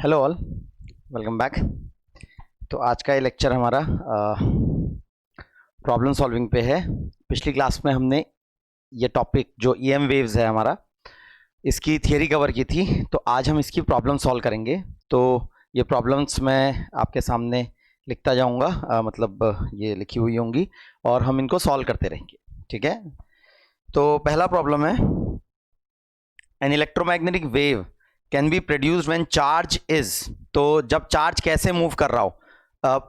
Hello all, welcome back. तो आज का ये लेक्चर हमारा प्रॉब्लम सॉल्विंग पे है। पिछली क्लास में हमने ये टॉपिक जो ईएम वेव्स है हमारा, इसकी थियरी कवर की थी। तो आज हम इसकी प्रॉब्लम सॉल्व करेंगे। तो ये प्रॉब्लम्स मैं आपके सामने लिखता जाऊंगा, मतलब ये लिखी हुई होंगी और हम इनको सॉल्व करते रहेंगे, ठीक है। तो पहला प्रॉब्लम है, an electromagnetic wave can be produced when charge is. तो जब चार्ज कैसे मूव कर रहा हो,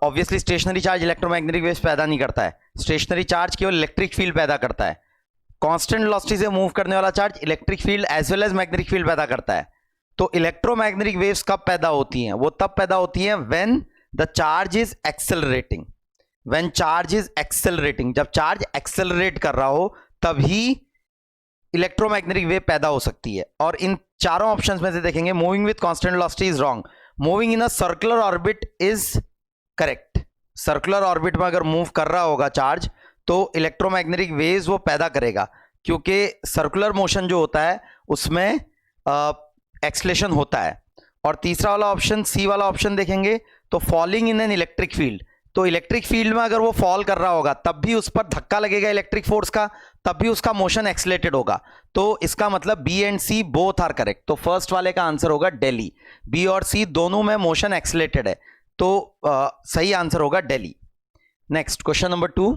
obviously stationary charge electromagnetic waves पैदा नहीं करता है। स्टेशनरी चार्ज केवल इलेक्ट्रिक फील्ड पैदा करता है। कांस्टेंट वेलोसिटी से मूव करने वाला charge electric field as well as magnetic field पैदा करता है। तो इलेक्ट्रोमैग्नेटिक वेव्स कब पैदा होती हैं? वो तब पैदा होती हैं when the charge is accelerating. When charge is accelerating, जब चार्ज एक्सेलरेट कर रहा हो तभी इलेक्ट्रोमैग्नेटिक वेव पैदा हो सकती है। और इन चारों ऑप्शंस में से देखेंगे, moving with constant velocity is wrong, moving in a circular orbit is correct. Circular orbit में अगर मूव कर रहा होगा चार्ज तो इलेक्ट्रोमैग्नेटिक वेव्स वो पैदा करेगा, क्योंकि सर्कुलर मोशन जो होता है उसमें एक्सलेशन होता है। और तीसरा वाला ऑप्शन, सी वाला ऑप्शन देखेंगे तो falling in an electric field, तो इलेक्ट्रिक फील्ड में अगर वो फॉल कर रहा होगा तब भी उस पर धक्का लगेगा इलेक्ट्रिक फोर्स का, तब भी उसका मोशन एक्सलेटेड होगा। तो इसका मतलब B and C both are correct. तो फर्स्ट वाले का आंसर होगा दिल्ली। बी और सी दोनों में मोशन एक्सलेटेड है, तो सही आंसर होगा Delhi. Next question number 2।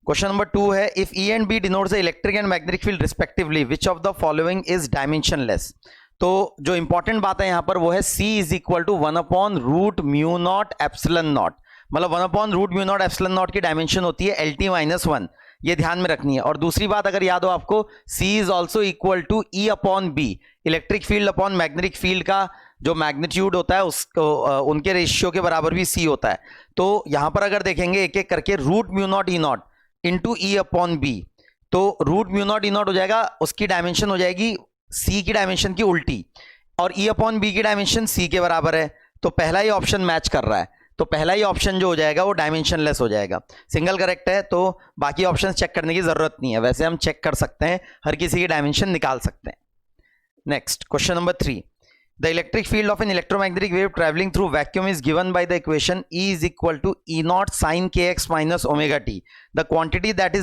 Question number 2 है, if E and B denotes the electric and magnetic field respectively, which of the following is dimensionless. तो जो इंपॉर्टेंट बात है यहां पर वो है C is equal to 1/√μ0 epsilon naught, मतलब 1/√μ0 एप्सिलॉन नॉट की डायमेंशन होती है LT-1, ये ध्यान में रखनी है। और दूसरी बात अगर याद हो आपको, C is also equal to E/B, electric field upon magnetic field का जो मैग्नीट्यूड होता है उसको उनके रेशियो के बराबर भी C होता है। तो यहां पर अगर देखेंगे एक एक करके, √μ0 इंटू E/B, तो √μ0 हो जाएगा, उसकी डायमेंशन हो जाएगी C की डायमेंशन की उल्टी, और E/B की डायमेंशन C के बराबर है। तो पहला ही ऑप्शन मैच कर रहा है, तो पहला ही ऑप्शन जो हो जाएगा वो डायमेंशनलेस हो जाएगा, सिंगल करेक्ट है। तो बाकी ऑप्शन चेक करने की जरूरत नहीं है, वैसे हम चेक कर सकते हैं, हर किसी की डायमेंशन निकाल सकते हैं। Next question number 3, the electric field of an electromagnetic wave travelling through vacuum is given by the equation E is equal to E0 sin kx minus omega T, the quantity that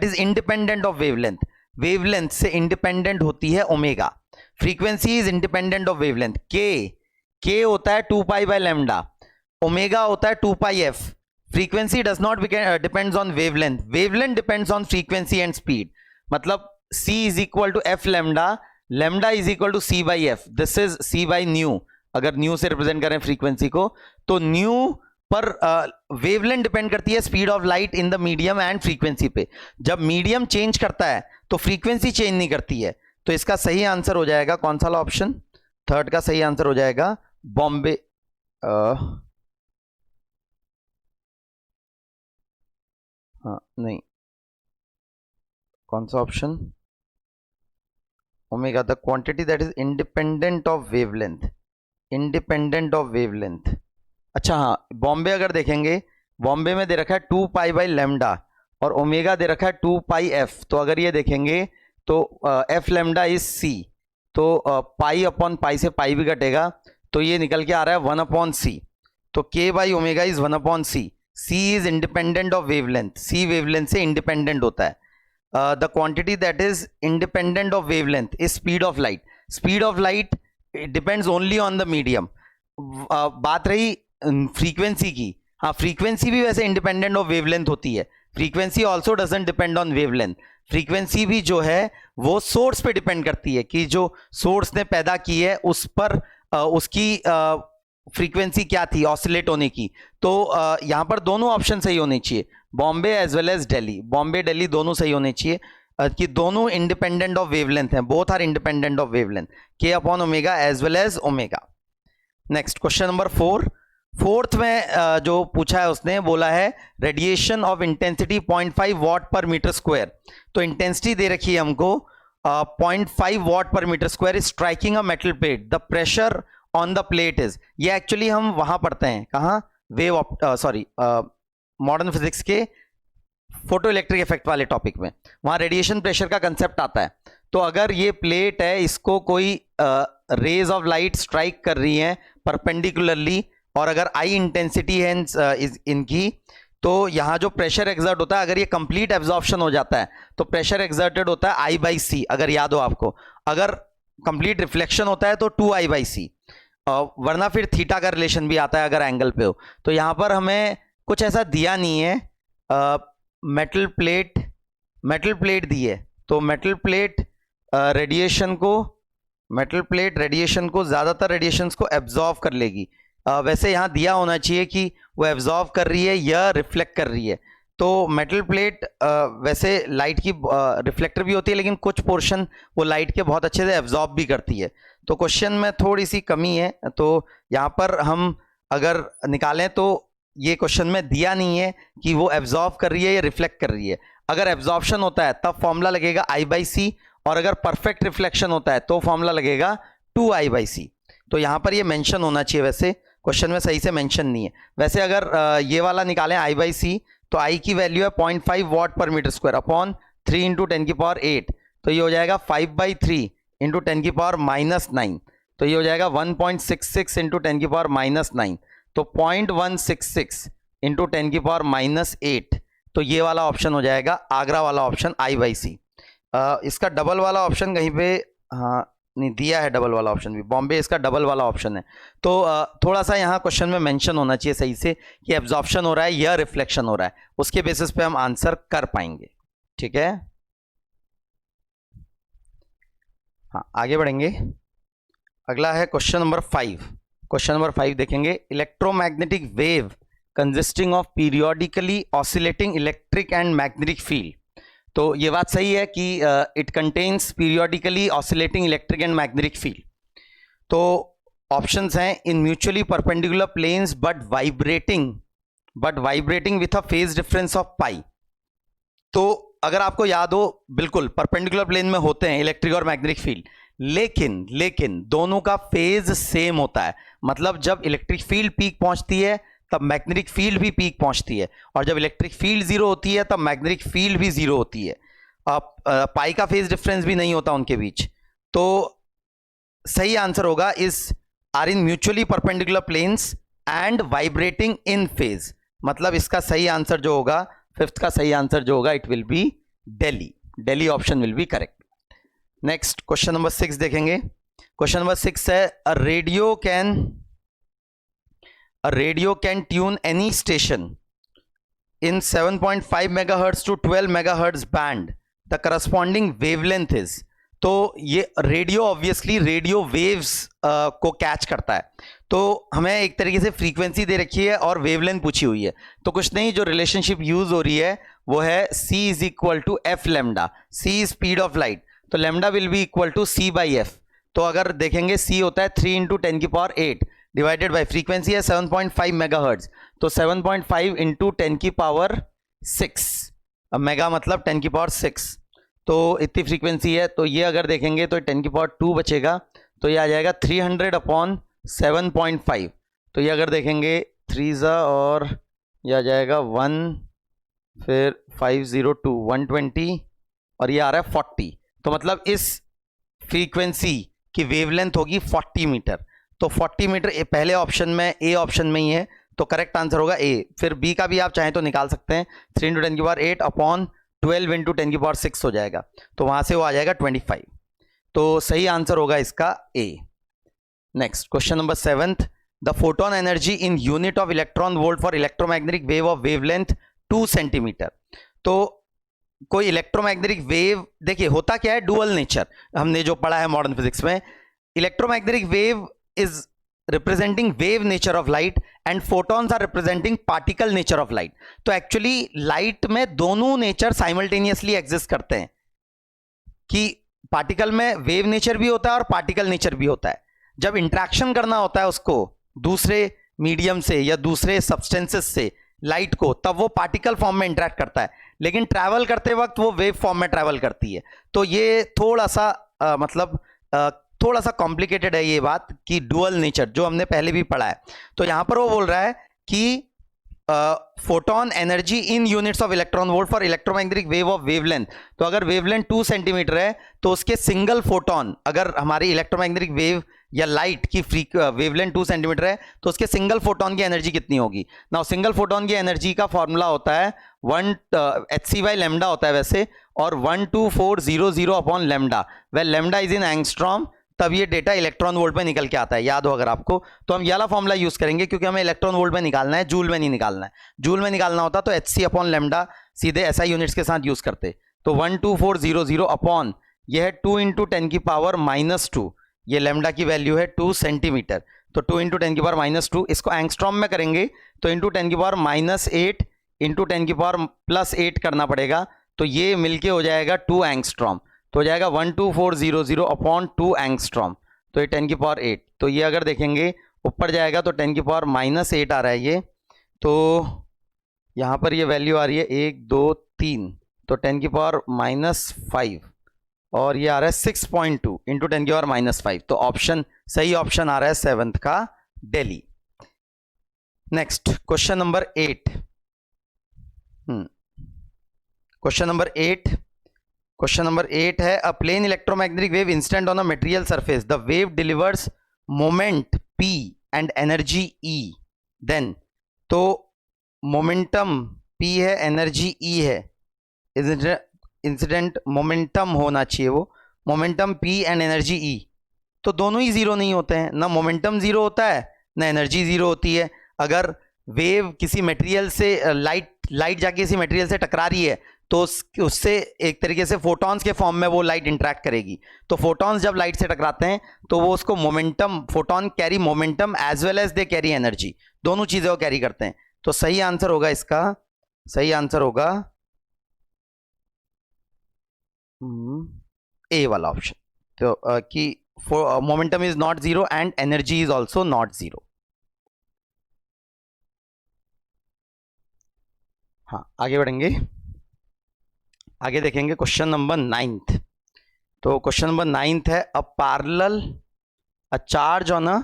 is independent of wavelength. Wavelength से independent होती है omega, frequency is independent of wavelength. के होता है 2 pi by lambda, omega होता है 2 pi F. Frequency does not depends on wavelength, wavelength depends on frequency and speed. मतलब C is equal to F lambda, lambda is equal to C by F, this is C by nu. अगर nu से represent करें frequency को, तो nu पर wavelength depend करती है speed of light in the medium and frequency पे। जब मीडियम चेंज करता है तो फ्रीक्वेंसी चेंज नहीं करती है। तो इसका सही आंसर हो जाएगा कौन सा वाला ऑप्शन? थर्ड का सही आंसर हो जाएगा बॉम्बे। हाँ नहीं, कौन सा option? Omega, the quantity that is independent of wavelength, independent of wavelength. अच्छा हाँ, बॉम्बे अगर देखेंगे, बॉम्बे में दे रखा है 2 पाई बाई लैम्डा और ओमेगा दे रखा है 2 पाई एफ। तो अगर ये देखेंगे तो एफ लैम्डा इज C, तो पाई अपॉन पाई से पाई भी कटेगा, तो ये निकल के आ रहा है 1/C। तो K by omega is 1/C। C is independent of wavelength, C wavelength से इंडिपेंडेंट होता है। The quantity that is independent of wavelength is speed of light. Speed of light depends only on the medium. बात रही frequency की, हाँ frequency भी वैसे independent of wavelength होती है, frequency also doesn't depend on wavelength. Frequency भी जो है वो सोर्स पे डिपेंड करती है कि जो सोर्स ने पैदा की है उस पर उसकी फ्रीक्वेंसी क्या थी ऑसिलेट होने की। तो यहां पर दोनों ऑप्शन सही होने चाहिए, Bombay as well as Delhi, Bombay Delhi दोनों सही होने चाहिए, कि दोनों इंडिपेंडेंट ऑफ वेवलेंथ हैं, both are independent of wavelength, K upon omega as well as omega. Next question number 4। Fourth में जो पूछा है उसने बोला है radiation of intensity 0.5 watt per metre square. तो इंटेंसिटी दे रखी है हमको 0.5 watt per metre square is striking a metal plate, the pressure on the plate is. ये एक्चुअली हम वहां पढ़ते हैं, कहां? मॉडर्न फिजिक्स के फोटो इलेक्ट्रिक इफेक्ट वाले टॉपिक में, वहां रेडिएशन प्रेशर का कंसेप्ट आता है। तो अगर ये प्लेट है, इसको कोई रेज ऑफ लाइट स्ट्राइक कर रही है परपेंडिकुलरली, और अगर आई इंटेंसिटी है इनकी, तो यहाँ जो प्रेशर एक्सर्ट होता है, अगर ये कंप्लीट एब्जॉर्प्शन हो जाता है तो प्रेशर एक्सर्टेड होता है आई बाई सी, अगर याद हो आपको। अगर कंप्लीट रिफ्लेक्शन होता है तो 2 I बाई सी, वरना फिर थीटा का रिलेशन भी आता है अगर एंगल पे हो। तो यहाँ पर हमें कुछ ऐसा दिया नहीं है, मेटल प्लेट दी है, तो मेटल प्लेट रेडिएशन को ज़्यादातर रेडिएशंस को एब्जॉर्व कर लेगी। वैसे यहाँ दिया होना चाहिए कि वो एब्जॉर्व कर रही है या रिफ्लेक्ट कर रही है। तो मेटल प्लेट वैसे लाइट की रिफ्लेक्टर भी होती है, लेकिन कुछ पोर्शन वो लाइट के बहुत अच्छे से एब्जॉर्ब भी करती है। तो क्वेश्चन में थोड़ी सी कमी है, तो यहाँ पर हम अगर निकालें तो ये क्वेश्चन में दिया नहीं है कि वो एब्जॉर्ब कर रही है या रिफ्लेक्ट कर रही है। अगर एब्जॉर्प्शन होता है तब फॉर्मूला लगेगा I बाई सी, और अगर परफेक्ट रिफ्लेक्शन होता है तो फॉर्मूला लगेगा 2 I बाई सी। तो यहाँ पर ये मेंशन होना चाहिए, वैसे क्वेश्चन में सही से मेंशन नहीं है। वैसे अगर ये वाला निकालें I बाई सी, तो I की वैल्यू है 0.5 वाट पर मीटर स्क्वायर अपॉन 3 इंटू 10 की पावर 8, तो ये हो जाएगा 5/3 इंटू 10 की पावर -9, तो ये हो जाएगा 1.66 इंटू 10 की पावर -9, तो 0.166 इंटू 10 की पावर -8, तो ये वाला ऑप्शन हो जाएगा आगरा वाला ऑप्शन I बाई सी। इसका डबल वाला ऑप्शन कहीं पे हाँ नहीं दिया है, डबल वाला ऑप्शन भी, बॉम्बे इसका डबल वाला ऑप्शन है। तो थोड़ा सा यहाँ क्वेश्चन में मेंशन होना चाहिए सही से कि एब्जॉर्प्शन हो रहा है या रिफ्लेक्शन हो रहा है, उसके बेसिस पे हम आंसर कर पाएंगे। ठीक है, हाँ आगे बढ़ेंगे। अगला है क्वेश्चन नंबर 5। क्वेश्चन नंबर 5 देखेंगे, electromagnetic wave consisting of periodically oscillating electric and magnetic field. तो ये बात सही है कि it contains periodically oscillating electric and magnetic field. तो ऑप्शंस हैं, in mutually perpendicular planes but vibrating with a phase difference of pi. तो अगर आपको याद हो, बिल्कुल परपेंडिकुलर प्लेन में होते हैं इलेक्ट्रिक और मैग्नेटिक फील्ड, लेकिन दोनों का फेज सेम होता है। मतलब जब इलेक्ट्रिक फील्ड पीक पहुंचती है तब मैग्नेटिक फील्ड भी पीक पहुंचती है, और जब इलेक्ट्रिक फील्ड जीरो होती है तब मैग्नेटिक फील्ड भी जीरो होती है। पाई का फेज डिफरेंस भी नहीं होता उनके बीच। तो सही आंसर होगा इस are in mutually perpendicular planes and vibrating in phase. मतलब इसका सही आंसर जो होगा, फिफ्थ का सही आंसर जो होगा, it will B Delhi option will be correct. Next question number 6 देखेंगे। क्वेश्चन नंबर 6 है, अ radio can tune any station in 7.5 megahertz to 12 megahertz band. The corresponding wavelength is। तो ये रेडियो ऑब्वियसली रेडियो वेव्स को catch करता है। तो हमें एक तरीके से फ्रीक्वेंसी दे रखी है और वेवलेंथ पूछी हुई है। तो कुछ नहीं, जो रिलेशनशिप यूज हो रही है वो है C is equal to F lambda. C speed of light, तो lambda will be equal to C by F. तो अगर देखेंगे C होता है 3 इंटू 10 की पावर 8 डिवाइडेड बाई फ्रीक्वेंसी है 7.5 मेगाहर्ट्ज, तो 7.5 इंटू 10 की पावर 6, मेगा मतलब 10 की पावर 6, तो इतनी फ्रीक्वेंसी है। तो ये अगर देखेंगे तो 10 की पावर 2 बचेगा, तो ये आ जाएगा 300 अपॉन 7.5। तो ये अगर देखेंगे 3 और ये आ जाएगा 1, फिर 502 120, और ये आ रहा है 40। तो मतलब इस फ्रीक्वेंसी की वेवलेंथ होगी 40 मीटर। तो 40 मीटर पहले ऑप्शन में, ए ऑप्शन में ही है, तो करेक्ट आंसर होगा ए। फिर बी का भी आप चाहें तो निकाल सकते हैं, 3 इंटू 10 की पावर 8 अपॉन 12 इंटू 10 की पावर 6 हो जाएगा, तो वहां से वो आ जाएगा 25। तो सही आंसर होगा इसका A. Next question number 7, the photon energy in unit of electron volt for electromagnetic wave of wavelength 2 centimetre. तो कोई इलेक्ट्रोमैग्नेटिक वेव, देखिए होता क्या है, डुअल नेचर, हमने जो पढ़ा है मॉडर्न फिजिक्स में, electromagnetic wave is representing wave nature of light and photons are representing particle nature of light। तो एक्चुअली लाइट में दोनों नेचर साइमल्टेनियसली एग्जिस्ट करते हैं, कि पार्टिकल में वेव नेचर भी होता है और पार्टिकल नेचर भी होता है। जब इंट्रैक्शन करना होता है उसको दूसरे मीडियम से या दूसरे सब्सटेंसेस से लाइट को, तब वो पार्टिकल फॉर्म में इंटरेक्ट करता है, लेकिन ट्रैवल करते वक्त वो वेव फॉर्म में ट्रैवल करती है। तो ये थोड़ा सा थोड़ा सा कॉम्प्लिकेटेड है ये बात, कि डुअल नेचर जो हमने पहले भी पढ़ा है। तो यहां पर वो बोल रहा है कि photon energy in units of electron volt for electromagnetic wave of wavelength. तो अगर वेवलेंथ 2 सेंटीमीटर है तो उसके सिंगल फोटोन, अगर हमारी इलेक्ट्रोमैग्नेटिक वेव या लाइट की वेवलेंथ 2 सेंटीमीटर है तो उसके सिंगल फोटोन की एनर्जी कितनी होगी। नाउ सिंगल फोटोन की एनर्जी का फॉर्मूला होता है 1 hc बाई लेमडा होता है वैसे, और 12400 upon lambda, way lambda is in angstrom, तब ये डेटा इलेक्ट्रॉन वोल्ट में निकल के आता है। याद हो अगर आपको, तो हम ये वाला फॉर्मूला यूज करेंगे क्योंकि हमें इलेक्ट्रॉन वोल्ट में निकालना है, जूल में नहीं निकालना है। जूल में निकालना होता तो hc अपॉन लेमडा सीधे SI यूनिट्स के साथ यूज करते। तो 12400 अपॉन ये है 2 इंटू 10 की पावर -2, ये लेमडा की वैल्यू है 2 सेंटीमीटर, तो 2 इंटू 10 की पावर -2, इसको एंगस्ट्रॉम में करेंगे तो इंटू 10 की पावर -8 इंटू 10 की पावर +8 करना पड़ेगा, तो ये मिलके हो जाएगा 2 एंगस्ट्रॉम, तो हो जाएगा 12400 अपॉन 2 एंगस्ट्रॉम, तो ये 10 की पावर 8। तो ये अगर देखेंगे ऊपर जाएगा तो 10 की पावर -8 आ रहा है ये, तो यहाँ पर ये वैल्यू आ रही है 1 2 3, तो 10 की पावर -5, और ये आ रहा है 6.2 इंटू 10 की पावर -5। तो ऑप्शन सही ऑप्शन आ रहा है 7th का, Delhi. Next question number 8। Question number 8 है a plane electromagnetic wave instant on a material surface, the wave delivers moment P and energy E, then, तो मोमेंटम P है, एनर्जी E है, incident momentum होना चाहिए वो, momentum P and energy E, तो दोनों ही zero नहीं होते हैं, ना मोमेंटम जीरो होता है ना एनर्जी जीरो होती है। अगर वेव किसी मटेरियल से लाइट जाके किसी मटेरियल से टकरा रही है तो उससे एक तरीके से फोटॉन्स के फॉर्म में वो लाइट इंटरेक्ट करेगी, तो फोटॉन्स जब लाइट से टकराते हैं तो वो उसको momentum, photon carry momentum as well as they carry energy, दोनों चीजें वो कैरी करते हैं। तो सही आंसर होगा इसका, सही आंसर होगा ए वाला ऑप्शन, तो कि momentum is not zero and energy is also not zero. हाँ आगे बढ़ेंगे, आगे देखेंगे क्वेश्चन नंबर 9th। तो क्वेश्चन नंबर 9th है a charge on a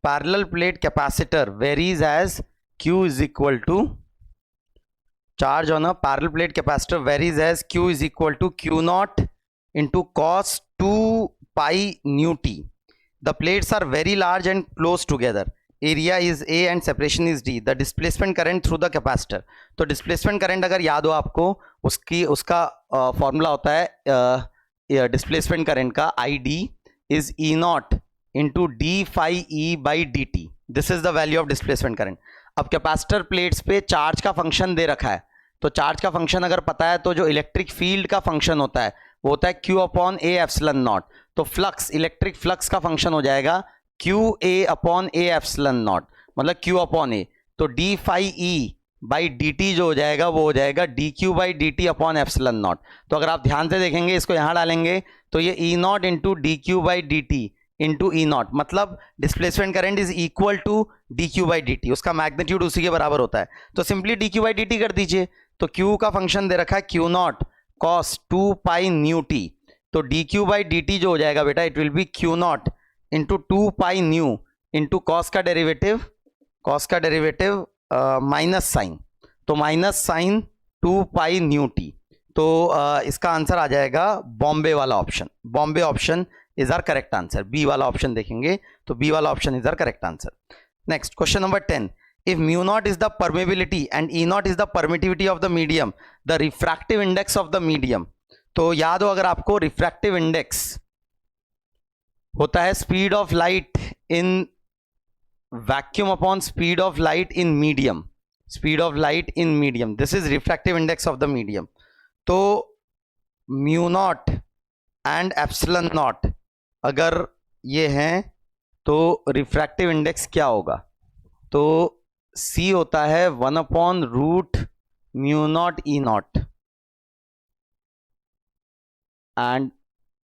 parallel plate capacitor varies as Q is equal to, charge on a parallel plate capacitor varies as Q is equal to Q0 into cos 2 pi nu t। The plates are very large and close together, area is A and separation is D, the displacement current through the capacitor. तो displacement current अगर याद हो आपको, उसका formula होता है displacement current का, ID is E0 into d∅e/dt, this is the value of displacement current. अब कैपेसिटर प्लेट्स पे चार्ज का फंक्शन दे रखा है, तो चार्ज का फंक्शन अगर पता है तो जो इलेक्ट्रिक फील्ड का फंक्शन होता है वो होता है Q upon A epsilon not. तो फ्लक्स, इलेक्ट्रिक फ्लक्स का फंक्शन हो जाएगा QA upon A epsilon naught, मतलब Q अपॉन A, तो d∅e/dt जो हो जाएगा वो हो जाएगा dQ/dt अपॉन एप्सिलॉन नॉट। तो अगर आप ध्यान से देखेंगे, इसको यहां डालेंगे तो ये E0 into dQ/dt into E0, मतलब displacement current is equal to dQ/dt, उसका मैग्नीट्यूड उसी के बराबर होता है, तो सिंपली dQ/dt कर दीजिए। तो Q का फंक्शन दे रखा है Q0 cos 2 pi nu t, तो dQ/dt जो हो जाएगा बेटा, it will be Q0 into 2 pi nu into cos का डेरिवेटिव माइनस साइन, तो minus sine 2 pi nu T. तो इसका आंसर आ जाएगा बॉम्बे वाला option, Bombay option is our correct answer. B वाला ऑप्शन देखेंगे तो बी वाला option is our correct answer. Next question number 10, if mu0 is the permeability and E0 is the permittivity of the medium, the refractive index of the medium। तो याद हो अगर आपको, refractive index होता है speed of light in vacuum upon speed of light in medium, speed of light in medium, this is refractive index of the medium. तो mu0 and epsilon not अगर ये हैं तो रिफ्रैक्टिव इंडेक्स क्या होगा, तो C होता है 1/√μ0 E0 एंड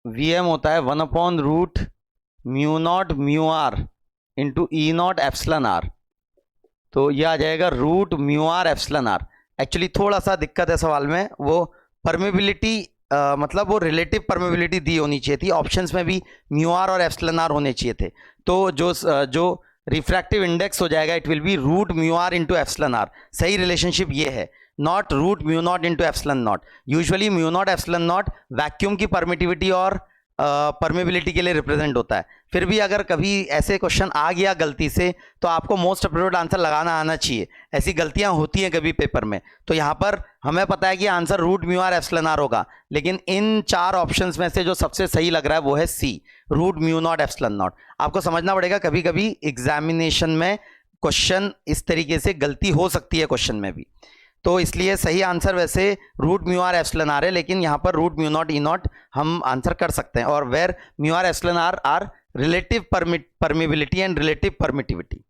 Vm होता है 1/√μ0 μr into E0 epsilon r। तो ये आ जाएगा √μr एप्सिलॉन r। एक्चुअली थोड़ा सा दिक्कत है सवाल में, वो परमेबिलिटी मतलब वो रिलेटिव परमेबिलिटी दी होनी चाहिए थी, ऑप्शंस में भी μr और एप्सिलॉन r होने चाहिए थे। तो जो रिफ्रैक्टिव इंडेक्स हो जाएगा, it will be root mu R into epsilon R. सही रिलेशनशिप ये है, naught root mu naught into epsilon naught. Usually mu naught epsilon naught vacuum की परमिटिविटी और परमेबिलिटी के लिए रिप्रेजेंट होता है। फिर भी अगर कभी ऐसे क्वेश्चन आ गया गलती से तो आपको मोस्ट अप्रोप्रिएट आंसर लगाना आना चाहिए। ऐसी गलतियां होती हैं कभी पेपर में। तो यहाँ पर हमें पता है कि answer root mu R epsilon R होगा, लेकिन इन 4 ऑप्शंस में से जो सबसे सही लग रहा है वो है C, root mu naught epsilon naught. आपको समझना पड़ेगा, कभी कभी एग्जामिनेशन में क्वेश्चन इस तरीके से गलती हो सकती है क्वेश्चन में भी। तो इसलिए सही आंसर वैसे root mu R epsilon R है, लेकिन यहाँ पर root mu naught E naught हम आंसर कर सकते हैं। और where mu R epsilon R relative permeability and relative permittivity.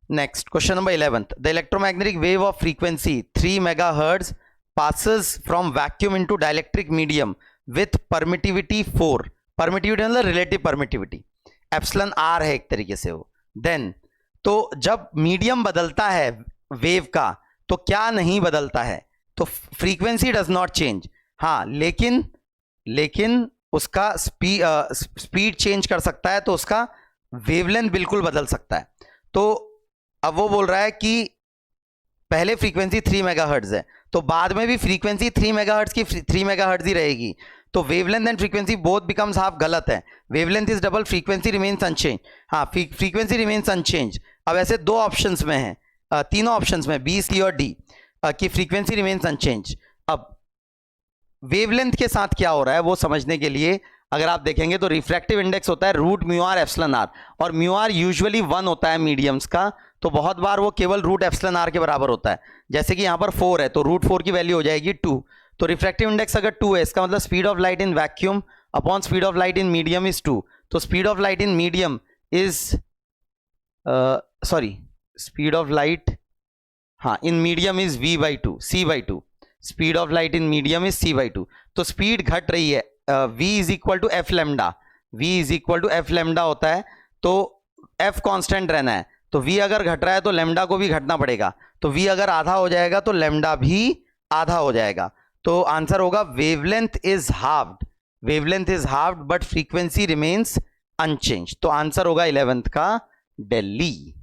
Next question number 11th, the electromagnetic wave of frequency 3 megahertz passes from vacuum into dielectric medium with permittivity 4। Permittivity मतलब relative permittivity, epsilon R है एक तरीके से वो। Then तो जब medium बदलता है वेव का तो क्या नहीं बदलता है, तो फ्रीक्वेंसी डज नॉट चेंज। हाँ, लेकिन उसका स्पीड चेंज कर सकता है, तो उसका वेवलेंथ बिल्कुल बदल सकता है। तो अब वो बोल रहा है कि पहले फ्रीक्वेंसी 3 मेगाहर्ट्ज है, तो बाद में भी फ्रीक्वेंसी 3 मेगाहर्ट्ज की 3 मेगाहर्ट्ज ही रहेगी। तो wavelength and frequency both becomes half, गलत है। Wavelength is double, frequency remains unchanged. हाँ, फ्रीक्वेंसी रिमेन्स अनचेंज। अब ऐसे 2 ऑप्शंस में है, तीनों ऑप्शंस में बी, सी और डी की फ्रीक्वेंसी रिमेन्स अनचेंज। अब वेवलेंथ के साथ क्या हो रहा है वो समझने के लिए अगर आप देखेंगे तो रिफ्रैक्टिव इंडेक्स होता है root mu R epsilon R, और म्यू आर यूजुअली 1 होता है मीडियम्स का, तो बहुत बार वो केवल रूट एप्सिलॉन आर के बराबर होता है। जैसे कि यहाँ पर 4 है तो रूट 4 की वैल्यू हो जाएगी 2। तो रिफ्रैक्टिव इंडेक्स अगर 2 है, इसका मतलब speed of light in vacuum upon speed of light in medium is 2। तो speed of light in medium is speed of light, हाँ, in medium is v/2, c/2। Speed of light in medium is c/2। तो speed घट रही है, v is equal to F lambda, v is equal to F lambda होता है। तो f constant रहना है, तो v अगर घट रहा है तो लेमडा को भी घटना पड़ेगा। तो v अगर आधा हो जाएगा तो लेमडा भी आधा हो जाएगा। तो आंसर होगा wavelength is halved, wavelength is halved but frequency remains unchanged. तो आंसर होगा 11th का दिल्ली।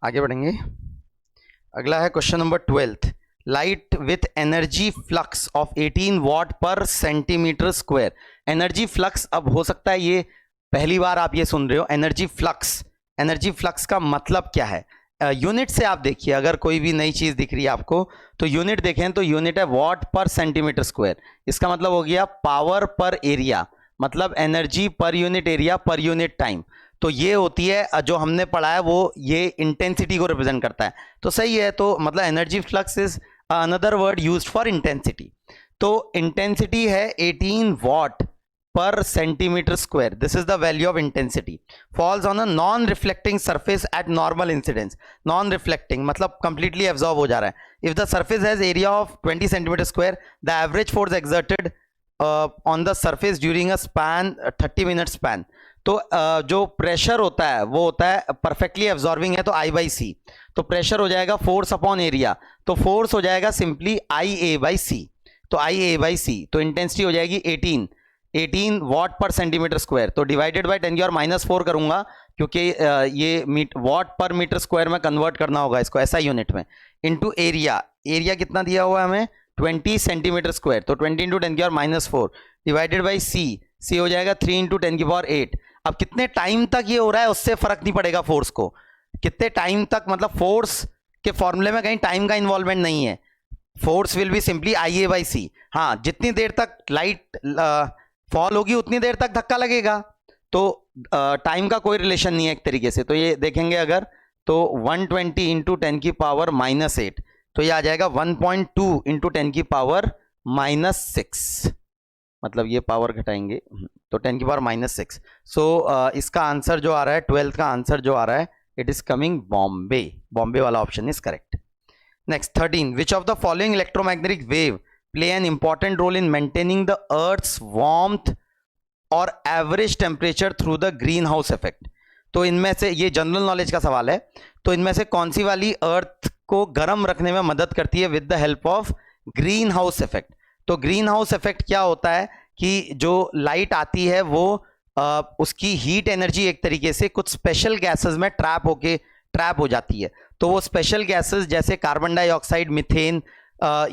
आगे बढ़ेंगे, अगला है question number 12th, light with energy flux of 18 watt per centimetre square. Energy flux, अब हो सकता है ये पहली बार आप ये सुन रहे हो, एनर्जी फ्लक्स। एनर्जी फ्लक्स का मतलब क्या है? यूनिट से आप देखिए, अगर कोई भी नई चीज दिख रही है आपको तो यूनिट देखें तो यूनिट है वॉट पर सेंटीमीटर स्क्वायर। इसका मतलब हो गया पावर पर एरिया, मतलब energy per unit area per unit time. तो ये होती है जो हमने पढ़ा है वो, ये इंटेंसिटी को रिप्रेजेंट करता है। तो सही है, तो मतलब energy flux is another word used for intensity. तो इंटेंसिटी है 18 what per centimeter square. This is the value of intensity. Falls on a non-reflecting surface at normal incidence. Non-reflecting मतलब completely absorb हो जा रहा है। If the surface has area of 20 centimeter square, the average force exerted on the surface during a span 30 minute span. तो जो pressure होता है वो होता है परफेक्टली एब्जॉर्बिंग है, तो I/C। तो प्रेशर हो जाएगा फोर्स अपॉन एरिया, तो फोर्स हो जाएगा सिंपली IA/C। तो IA/C, तो इंटेंसिटी हो जाएगी 18 वॉट पर सेंटीमीटर स्क्वायर। तो डिवाइडेड बाय 10⁻⁴ करूंगा, क्योंकि ये वॉट पर मीटर स्क्वायर में कन्वर्ट करना होगा इसको ऐसा यूनिट में, इनटू एरिया। एरिया कितना दिया हुआ है हमें? 20 सेंटीमीटर स्क्वायर। तो 20 × 10⁻⁴ डिवाइडेड बाई सी हो जाएगा 3 × 10⁸। अब कितने टाइम तक ये हो रहा है उससे फर्क नहीं पड़ेगा फोर्स को, कितने टाइम तक, मतलब फोर्स के फॉर्मूले में कहीं टाइम का इन्वॉल्वमेंट नहीं है। Force will be simply IA/C। हाँ, जितनी देर तक लाइट फॉल होगी उतनी देर तक धक्का लगेगा, तो टाइम का कोई रिलेशन नहीं है एक तरीके से। तो ये देखेंगे अगर, तो 120 × 10⁻⁻8, तो ये आ जाएगा 1.2 × 10⁻⁻6, मतलब ये पावर घटाएंगे तो 10⁻⁻6। सो इसका आंसर जो आ रहा है 12th का आंसर जो आ रहा है, it is coming Bombay. Bombay वाला option is correct. Next 13, which of the following electromagnetic wave play an important role in maintaining the earth's warmth or average temperature through the greenhouse effect। तो इनमें से, ये जनरल नॉलेज का सवाल है, तो इनमें से कौन सी वाली अर्थ को गर्म रखने में मदद करती है with the help of green house effect? तो ग्रीन हाउस इफेक्ट क्या होता है कि जो लाइट आती है वो उसकी हीट एनर्जी एक तरीके से कुछ स्पेशल गैसेस में ट्रैप हो जाती है। तो वो स्पेशल गैसेस जैसे कार्बन डाइऑक्साइड, मीथेन,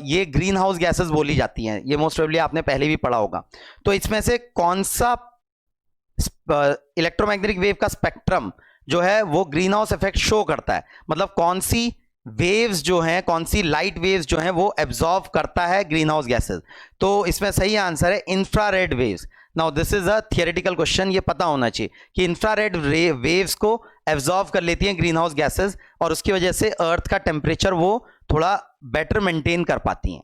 ये ग्रीन हाउस गैसेस बोली जाती हैं। ये मोस्ट प्रोबेबली आपने पहले भी पढ़ा होगा। तो इसमें से कौन सा इलेक्ट्रोमैग्नेटिक वेव का स्पेक्ट्रम जो है वो ग्रीन हाउस इफेक्ट शो करता है, मतलब कौन सी वेव्स जो हैं, कौन सी लाइट वेव्स जो हैं वो एब्जॉर्ब करता है ग्रीन हाउस गैसेस। तो इसमें सही आंसर है infrared waves. Now this is a theoretical question, ये पता होना चाहिए कि इंफ्रारेड वेव्स को एब्जॉर्ब कर लेती हैं ग्रीन हाउस गैसेस और उसकी वजह से अर्थ का टेम्परेचर वो थोड़ा बेटर मेंटेन कर पाती हैं।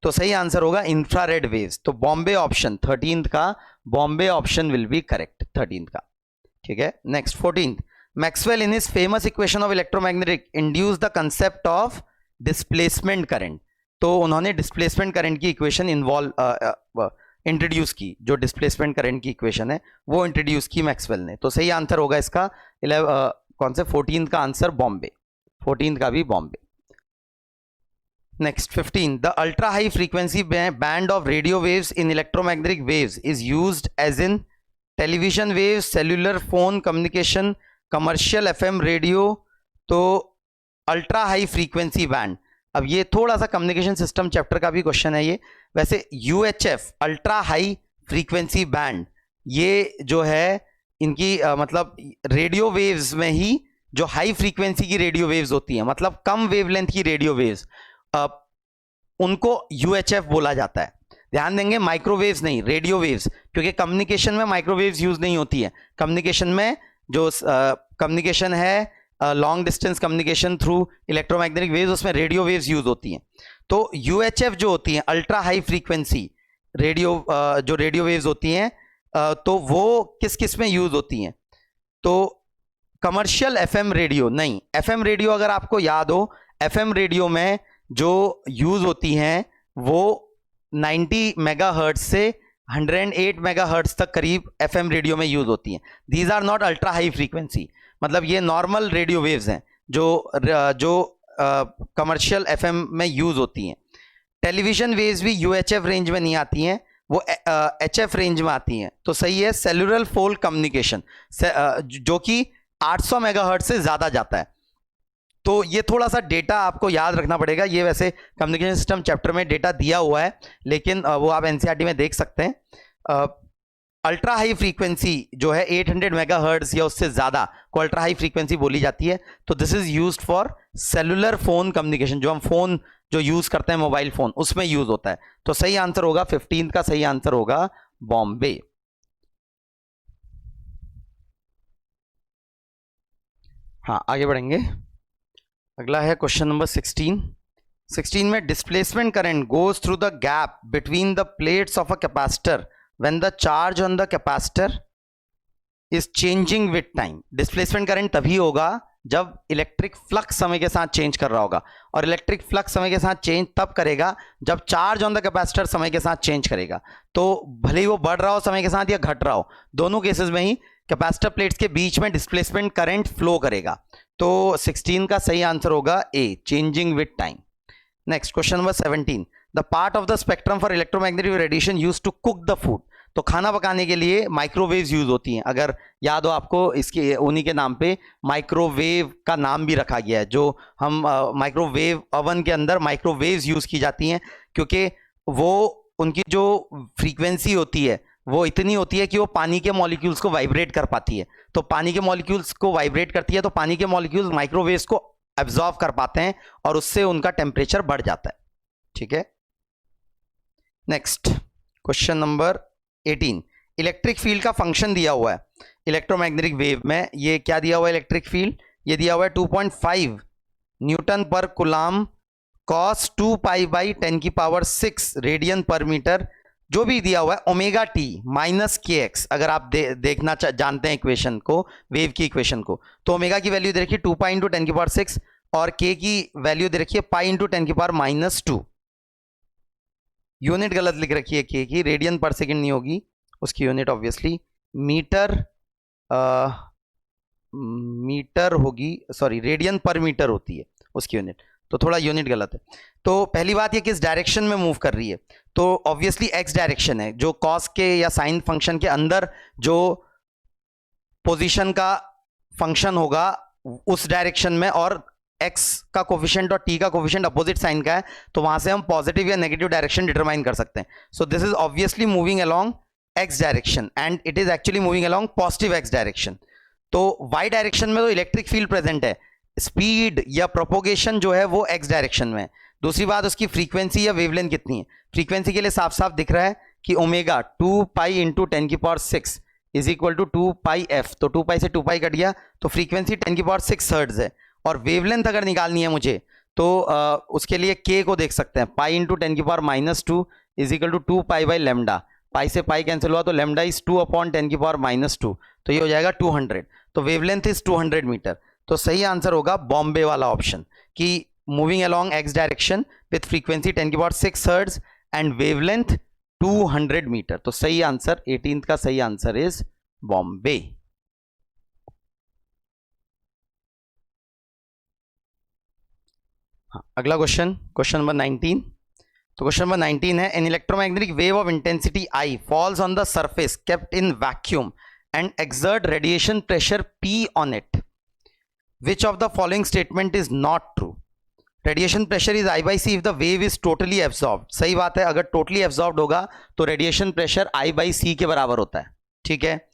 तो सही आंसर होगा इंफ्रारेड वेव्स। तो बॉम्बे ऑप्शन 13th का, Bombay option will be correct 13th का। ठीक है, next 14th, Maxwell in his famous equation of electromagnetic induce the concept of displacement current. तो उन्होंने डिस्प्लेसमेंट करंट की इक्वेशन इंट्रोड्यूस की, जो डिस्प्लेसमेंट करंट की इक्वेशन है वो इंट्रोड्यूस की मैक्सवेल ने। तो सही आंसर होगा इसका कौन से 14th का आंसर बॉम्बे, 14th का भी Bombay. Next 15, the ultra high frequency band of radio waves in electromagnetic waves is used as in television waves, cellular phone communication, commercial FM radio। तो अल्ट्रा हाई फ्रीक्वेंसी बैंड, अब ये थोड़ा सा communication system chapter का भी question है ये। वैसे UHF ultra high frequency band, ये जो है इनकी मतलब रेडियो वेव्स में ही जो हाई फ्रीक्वेंसी की रेडियो वेव्स होती हैं, मतलब कम वेवलेंथ की रेडियो वेव्स, उनको UHF बोला जाता है। ध्यान देंगे, माइक्रोवेव्स नहीं, रेडियो वेव्स, क्योंकि कम्युनिकेशन में माइक्रोवेव्स यूज नहीं होती है। कम्युनिकेशन में जो कम्युनिकेशन है long distance communication through electromagnetic waves, उसमें रेडियो वेव्स यूज होती हैं। तो UHF जो होती हैं अल्ट्रा हाई फ्रीक्वेंसी रेडियो, जो रेडियो वेव्स होती हैं, तो वो किस किस में यूज होती हैं? तो कमर्शियल FM रेडियो नहीं, FM रेडियो अगर आपको याद हो, FM रेडियो में जो यूज होती हैं वो 90 मेगाहर्ट्ज से 108 मेगाहर्ट्ज तक करीब FM रेडियो में यूज होती हैं। These are not ultra high frequency, मतलब ये नॉर्मल रेडियो वेव्स हैं जो कमर्शियल FM में यूज होती हैं। टेलीविजन वेव्स भी UHF रेंज में नहीं आती हैं, वो HF रेंज में आती हैं। तो सही है सेलुलर फोन कम्युनिकेशन, जो कि 800 मेगाहर्ट्ज से ज्यादा जाता है। तो ये थोड़ा सा डेटा आपको याद रखना पड़ेगा। ये वैसे कम्युनिकेशन सिस्टम चैप्टर में डेटा दिया हुआ है, लेकिन वो आप NCERT में देख सकते हैं। अल्ट्रा हाई फ्रीक्वेंसी जो है 800 मेगाहर्ट्ज या उससे ज्यादा को अल्ट्रा हाई फ्रीक्वेंसी बोली जाती है। तो this is used for cellular phone communication, जो हम फोन जो यूज करते हैं मोबाइल फोन, उसमें यूज होता है। तो सही आंसर होगा 15th का, सही आंसर होगा बॉम्बे। हाँ, आगे बढ़ेंगे। अगला है क्वेश्चन नंबर 16 में displacement current goes through the gap between the plates of a capacitor when the charge on the capacitor is changing with time. Displacement current तभी होगा जब इलेक्ट्रिक फ्लक्स समय के साथ चेंज कर रहा होगा, और इलेक्ट्रिक फ्लक्स समय के साथ चेंज तब करेगा जब चार्ज ऑन द कैपेसिटर समय के साथ चेंज करेगा। तो भले ही वो बढ़ रहा हो समय के साथ या घट रहा हो, दोनों केसेस में ही कैपेसिटर प्लेट्स के बीच में डिस्प्लेसमेंट करंट फ्लो करेगा। तो 16 का सही आंसर होगा A, changing with time. Next question number 17, the part of the spectrum for electromagnetic radiation used to cook the food. तो खाना पकाने के लिए माइक्रोवेव्स यूज होती हैं। अगर याद हो आपको, इसके उन्हीं के नाम पे माइक्रोवेव का नाम भी रखा गया है। जो हम माइक्रोवेव ओवन के अंदर माइक्रोवेव्स यूज की जाती हैं, क्योंकि वो उनकी जो फ्रीक्वेंसी होती है वो इतनी होती है कि वो पानी के मॉलिक्यूल्स को वाइब्रेट कर पाती है। तो पानी के मॉलिक्यूल्स को वाइब्रेट करती है, तो पानी के मॉलिक्यूल्स माइक्रोवेव्स को एब्जॉर्व कर पाते हैं और उससे उनका टेम्परेचर बढ़ जाता है। ठीक है, next question number 18, electric field का फंक्शन दिया हुआ है इलेक्ट्रोमैग्नेटिक वेव में। ये क्या दिया हुआ है इलेक्ट्रिक फील्ड? ये दिया हुआ है 2.5 न्यूटन पर कुलाम cos 2 पाई बाई 10⁶ रेडियन पर मीटर। जो भी दिया हुआ है ओमेगा टी माइनस KX, अगर आप देखना जानते हैं इक्वेशन को, वेव की इक्वेशन को, तो ओमेगा की वैल्यू दे रखी 2 पाई इंटू 10⁶ और K की वैल्यू दे रखी है पाई इंटू 10⁻²। यूनिट गलत लिख रखी है K की, रेडियन पर सेकेंड नहीं होगी उसकी यूनिट, ऑब्वियसली मीटर होगी, सॉरी रेडियन पर मीटर होती है उसकी यूनिट। तो थोड़ा यूनिट गलत है। तो पहली बात ये किस डायरेक्शन में मूव कर रही है, तो ऑब्वियसली एक्स डायरेक्शन है, जो कॉस के या साइन फंक्शन के अंदर जो पोजीशन का फंक्शन होगा उस डायरेक्शन में, और x का कोफिशिएंट और t का कोफिशिएंट अपोजिट साइन का है, तो वहां से हम पॉजिटिव या नेगेटिव डायरेक्शन डिटरमाइन कर सकते हैं। So this is obviously moving along x direction and it is actually moving along positive x direction. तो y डायरेक्शन में तो इलेक्ट्रिक फील्ड प्रेजेंट है, स्पीड या प्रोपोगेशन जो है वो x डायरेक्शन में है। दूसरी बात, उसकी फ्रीक्वेंसी या वेवलेंथ कितनी है, फ्रीक्वेंसी के लिए साफ साफ दिख रहा है कि omega 2 pi into 10⁶ is equal to 2 pi F, तो 2 पाई से 2 पाई कट गया, तो फ्रीक्वेंसी 10⁶ हर्ट्ज है। और वेवलेंथ अगर निकालनी है मुझे तो उसके लिए k को देख सकते हैं, pi into 10⁻² is equal to 2 pi by lambda, pi से पाई कैंसिल हुआ तो लेमडा इज 2 अपॉन 10⁻², तो ये हो जाएगा 200, तो वेवलेंथ इज 200 मीटर। तो सही आंसर होगा बॉम्बे वाला ऑप्शन कि moving along X direction with frequency 10⁶ hertz and wavelength 200 metre. तो सही आंसर 18th का सही आंसर इज बॉम्बे। अगला क्वेश्चन नंबर 19। तो क्वेश्चन नंबर 19 है, an electromagnetic wave of intensity I falls on the surface kept in vacuum and exert radiation pressure P on it, which of the following statement is not true. Radiation pressure is I by see if the wave is totally absorbed. सही बात है, अगर totally absorbed होगा तो radiation pressure I by सी के बराबर होता है, ठीक है।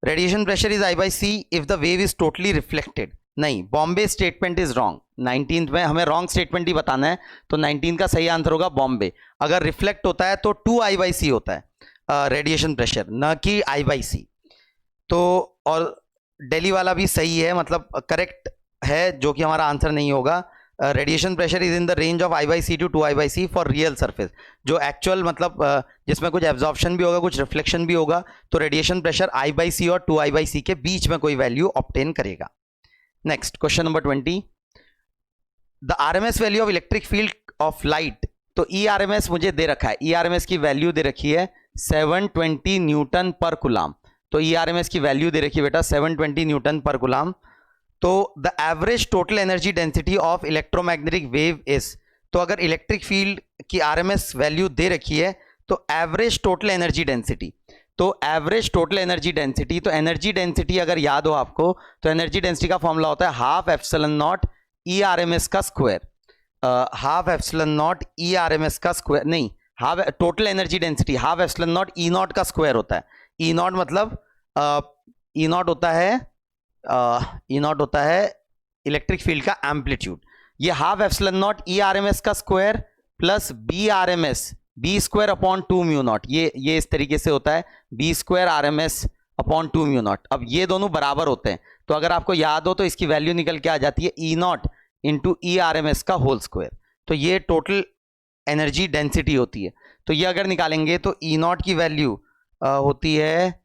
Radiation pressure is I by see if the wave is totally reflected, नहीं, Bombay statement is wrong. 19th में हमें रॉन्ग स्टेटमेंट ही बताना है, तो 19 का सही आंसर होगा बॉम्बे। अगर रिफ्लेक्ट होता है तो 2 आई बाई सी होता है रेडिएशन प्रेशर, न कि आई बाई सी। तो और दिल्ली वाला भी सही है, मतलब करेक्ट है, जो कि हमारा आंसर नहीं होगा। Radiation pressure is in the range of I by C to 2 I by C for real surface, जो एक्चुअल मतलब जिसमें कुछ एब्जॉर्प्शन भी होगा कुछ रिफ्लेक्शन भी होगा, तो रेडिएशन प्रेशर आई बाई सी और 2 आई बाई सी के बीच में कोई वैल्यू ऑब्टेन करेगा। Next question number 20, the RMS value of electric field of light. तो ई आरएमएस मुझे दे रखा है, ई आरएमएस की वैल्यू दे रखी है 720 न्यूटन पर कुलाम। तो ई आरएमएस की वैल्यू दे रखी है बेटा 720 न्यूटन पर कुलाम। तो the average total energy density of electromagnetic wave is, तो अगर इलेक्ट्रिक फील्ड की आरएमएस वैल्यू दे रखी है तो एवरेज टोटल एनर्जी डेंसिटी, तो एवरेज टोटल एनर्जी डेंसिटी, तो एनर्जी डेंसिटी अगर याद हो आपको तो एनर्जी डेंसिटी का फॉर्मूला होता है half epsilon naught E RMS का square, half epsilon naught E RMS का स्क्वायर, नहीं, half total energy density half epsilon naught E naught का स्क्वायर होता है। ई नॉट मतलब ई नॉट होता है इलेक्ट्रिक फील्ड का एम्पलीट्यूड। ये half epsilon naught E RMS का square plus B RMS B square upon 2 mu naught, ये इस तरीके से होता है B square RMS upon 2 mu not. अब ये दोनों बराबर होते हैं, तो अगर आपको याद हो तो इसकी वैल्यू निकल के आ जाती है E not into E RMS का होल स्क्वायर। तो ये टोटल एनर्जी डेंसिटी होती है। तो ये अगर निकालेंगे तो ई नॉट की वैल्यू होती है,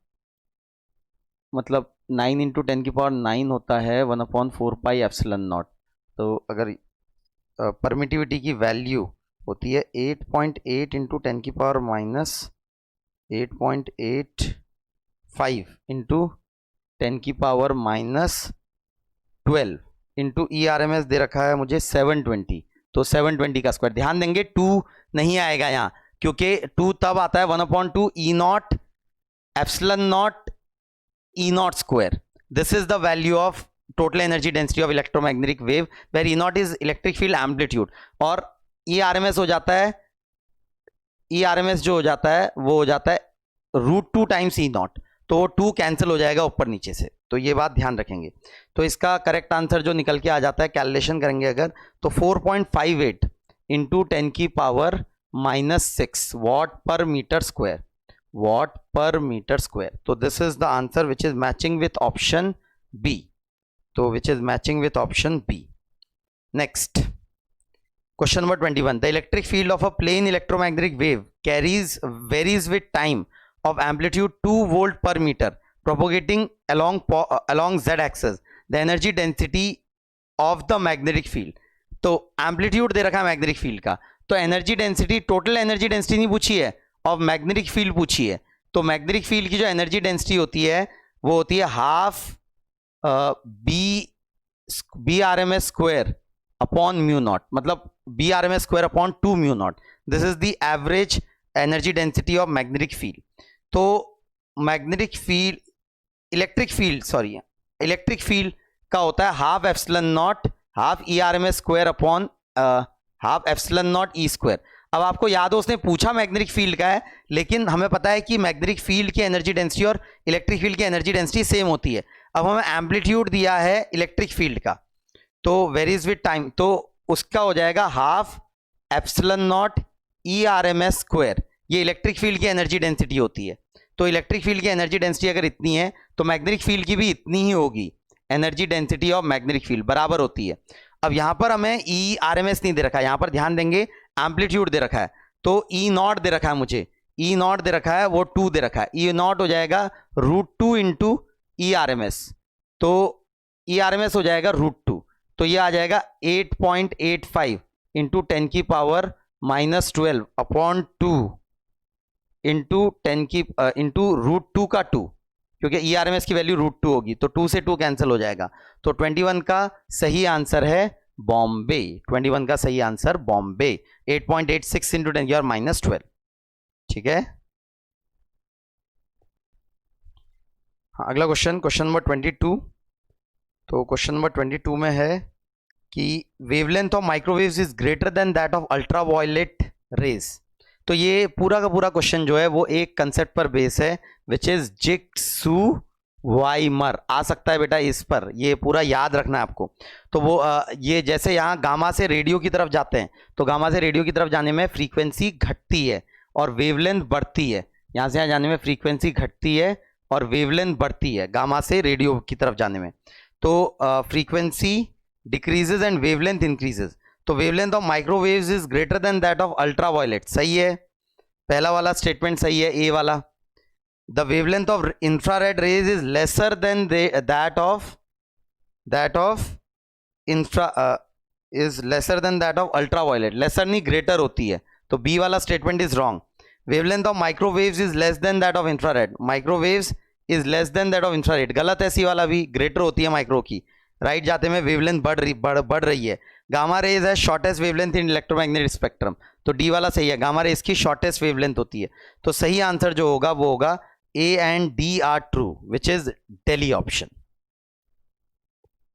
मतलब 9 इंटू 10⁹ होता है 1/4 पाई एप्सिलॉन नॉट। तो अगर परमिटिविटी की वैल्यू होती है 8.8 into 8.85 into 10⁻12 into E R M S दे रखा है मुझे 720, तो 720 का स्क्वायर। ध्यान देंगे 2 नहीं आएगा यहाँ, क्योंकि 2 तब आता है 1/2 E naught epsilon naught E naught square. This is the value of total energy density of electromagnetic wave where E naught is electric field amplitude, और ई आर एम एस हो जाता है, ई आर एम एस जो हो जाता है वो हो जाता है √2 टाइम्स ई नॉट, तो 2 कैंसिल हो जाएगा ऊपर नीचे से। तो ये बात ध्यान रखेंगे। तो इसका करेक्ट आंसर जो निकल के आ जाता है, कैलकुलेशन करेंगे अगर, तो 4.58 into 10⁻⁻6 watt per metre square, watt per metre square. तो this is the answer which is matching with option B, तो which is matching with option B. Next question number 21, the electric field of a plane electromagnetic wave varies with time of amplitude 2 volt per meter propagating along z axis, the energy density of the magnetic field। तो amplitude दे रखा है magnetic field का, तो energy density, total energy density नहीं पूछी है और magnetic field पूछी है। तो मैग्नेटिक फील्ड की जो एनर्जी डेंसिटी होती है वो होती है half B R M S square upon mu naught, मतलब B R M S square upon 2 mu naught. This is the average energy density of magnetic field. तो मैग्नेटिक फील्ड, इलेक्ट्रिक फील्ड का होता है half epsilon naught, half E R M S square upon half epsilon naught E square. अब आपको याद हो उसने पूछा मैग्नेटिक फील्ड का है, लेकिन हमें पता है कि मैग्नेटिक फील्ड की एनर्जी डेंसिटी और इलेक्ट्रिक फील्ड की एनर्जी डेंसिटी सेम होती है. अब हमें एम्पलीट्यूड दिया है इलेक्ट्रिक फील्ड का, तो वेरीज विद टाइम, तो उसका हो जाएगा half epsilon naught E R M S square. ये इलेक्ट्रिक फील्ड की एनर्जी डेंसिटी होती है. तो इलेक्ट्रिक फील्ड की एनर्जी डेंसिटी अगर इतनी है तो मैग्नेटिक फील्ड की भी इतनी ही होगी. Energy density of magnetic field बराबर होती है. अब यहां पर हमें ई आर एम एस नहीं दे रखा है, यहां पर ध्यान देंगे एम्पलीट्यूड दे रखा है. तो ई नॉट दे रखा है, मुझे ई नॉट दे रखा है, वो 2 दे रखा है. ई नॉट हो जाएगा √2 into E R M S. तो ई आर एम एस हो जाएगा √2. तो ये आ जाएगा 8.85 इंटू 10 की पावर -12 अपॉन 2 इंटू 10 की इंटू √2 का 2, क्योंकि ई आर एम एस की वैल्यू √2 होगी, तो 2 से 2 कैंसिल हो जाएगा. तो 21 का सही आंसर है बॉम्बे. 21 का सही आंसर बॉम्बे. 8.86 इंटू 10 की पावर -12. ठीक है. हाँ, अगला क्वेश्चन नंबर 22. तो क्वेश्चन नंबर 22 में है कि wavelength of microwaves is greater than that of ultraviolet rays. तो ये पूरा का पूरा क्वेश्चन जो है वो एक कंसेप्ट पर बेस है, विच इज जिग्सू वाइमर. आ सकता है बेटा इस पर, ये पूरा याद रखना है आपको. तो वो ये जैसे यहाँ गामा से रेडियो की तरफ जाते हैं, तो गामा से रेडियो की तरफ जाने में फ्रीक्वेंसी घटती है और वेवलेंथ बढ़ती है. यहाँ से यहाँ जाने में फ्रीक्वेंसी घटती है और वेवलेंथ बढ़ती है गामा से रेडियो की तरफ जाने में. तो frequency decreases and wavelength increases. तो wavelength of microwaves is greater than that of ultraviolet. सही है, पहला वाला स्टेटमेंट सही है, ए वाला. The wavelength of infrared rays is lesser than that of infra is lesser than that of ultraviolet. Lesser नहीं, greater होती है. तो बी वाला statement is wrong. Wavelength of microwaves is less than that of infrared. Microwaves is less than that of infrared. गलत है, सी वाला भी greater होती है माइक्रो की. राइट जाते में वेवलेंथ बढ़ रही है. गामा रेज है शॉर्टेस्ट वेवलेंथ इन इलेक्ट्रोमैग्नेटिक स्पेक्ट्रम. तो डी वाला सही है, गामा रेज की शॉर्टेस्ट वेवलेंथ होती है. तो सही आंसर जो होगा वो होगा A and D R true, which is Delhi option.